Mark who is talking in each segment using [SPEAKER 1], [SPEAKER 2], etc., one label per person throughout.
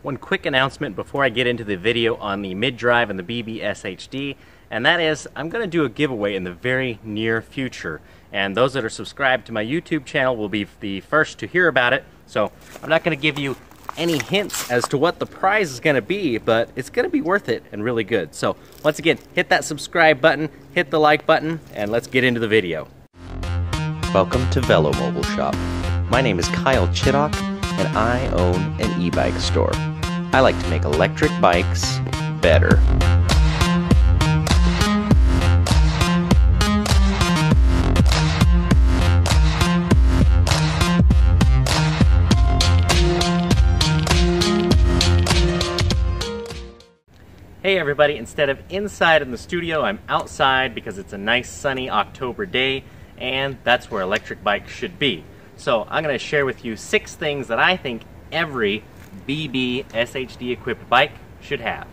[SPEAKER 1] One quick announcement before I get into the video on the mid-drive and the BBSHD, and that is I'm going to do a giveaway in the very near future. And those that are subscribed to my YouTube channel will be the first to hear about it. So I'm not going to give you any hints as to what the prize is going to be, but it's going to be worth it and really good. So once again, hit that subscribe button, hit the like button, and let's get into the video.
[SPEAKER 2] Welcome to Velo Mobile Shop. My name is Kyle Chittock, and I own an e-bike store. I like to make electric bikes better.
[SPEAKER 1] Hey everybody, instead of inside in the studio, I'm outside because it's a nice sunny October day, and that's where electric bikes should be. So I'm going to share with you 6 things that I think every BBSHD equipped bike should have.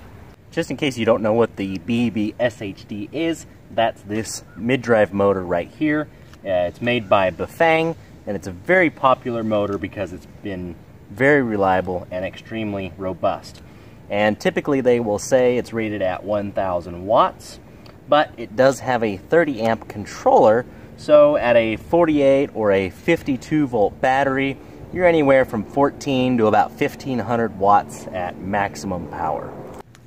[SPEAKER 1] Just in case you don't know what the BBSHD is, that's this mid-drive motor right here. It's made by Bafang, and it's a very popular motor because it's been very reliable and extremely robust. And typically they will say it's rated at 1000 watts, but it does have a 30 amp controller, so at a 48 or a 52 volt battery, you're anywhere from 14 to about 1500 watts at maximum power.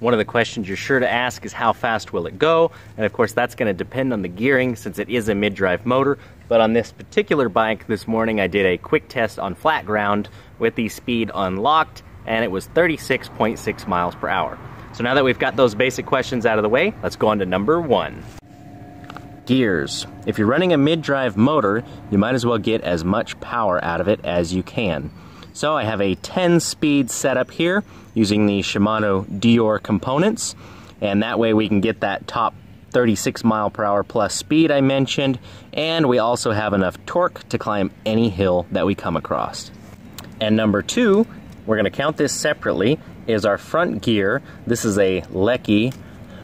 [SPEAKER 1] One of the questions you're sure to ask is how fast will it go? And of course that's going to depend on the gearing since it is a mid-drive motor. But on this particular bike this morning I did a quick test on flat ground with the speed unlocked, and it was 36.6 miles per hour. So now that we've got those basic questions out of the way, let's go on to number 1. Gears. If you're running a mid-drive motor, you might as well get as much power out of it as you can. So I have a 10-speed setup here using the Shimano Dior components, and that way we can get that top 36 mile per hour plus speed I mentioned, and we also have enough torque to climb any hill that we come across. And number 2, we're going to count this separately, is our front gear. This is a Lecky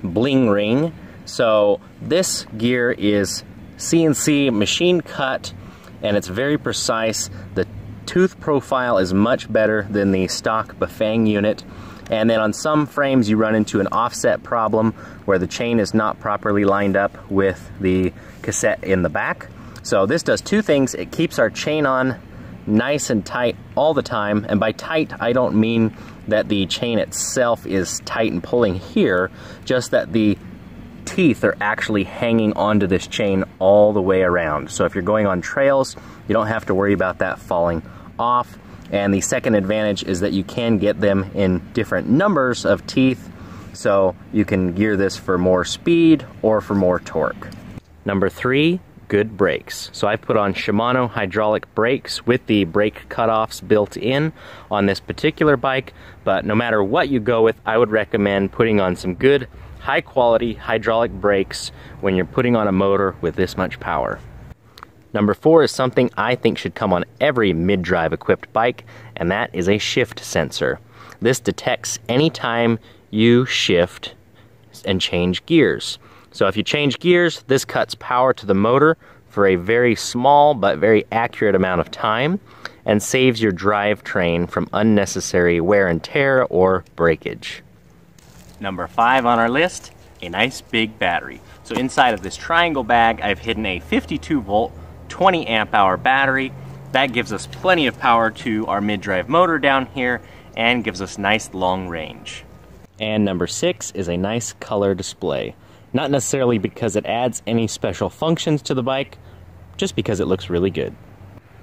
[SPEAKER 1] Bling Ring. So this gear is CNC machine cut, and it's very precise. The tooth profile is much better than the stock Bafang unit. And then on some frames you run into an offset problem where the chain is not properly lined up with the cassette in the back. So this does 2 things. It keeps our chain on nice and tight all the time, and by tight I don't mean that the chain itself is tight and pulling here, just that the teeth are actually hanging onto this chain all the way around. So if you're going on trails, you don't have to worry about that falling off. And the second advantage is that you can get them in different numbers of teeth, so you can gear this for more speed or for more torque. Number 3, good brakes. So I've put on Shimano hydraulic brakes with the brake cutoffs built in on this particular bike, but no matter what you go with, I would recommend putting on some good high quality hydraulic brakes when you're putting on a motor with this much power. Number 4 is something I think should come on every mid-drive equipped bike, and that is a shift sensor. This detects any time you shift and change gears. So if you change gears, this cuts power to the motor for a very small but very accurate amount of time and saves your drivetrain from unnecessary wear and tear or breakage. Number 5 on our list, a nice big battery. So inside of this triangle bag, I've hidden a 52 volt, 20 amp hour battery. That gives us plenty of power to our mid-drive motor down here and gives us nice long range. And number 6 is a nice color display. Not necessarily because it adds any special functions to the bike, just because it looks really good.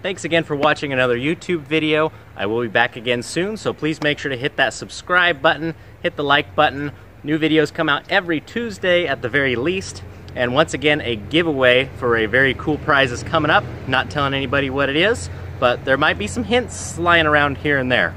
[SPEAKER 1] Thanks again for watching another YouTube video. I will be back again soon, so please make sure to hit that subscribe button, hit the like button. New videos come out every Tuesday at the very least. And once again, a giveaway for a very cool prize is coming up. Not telling anybody what it is, but there might be some hints lying around here and there.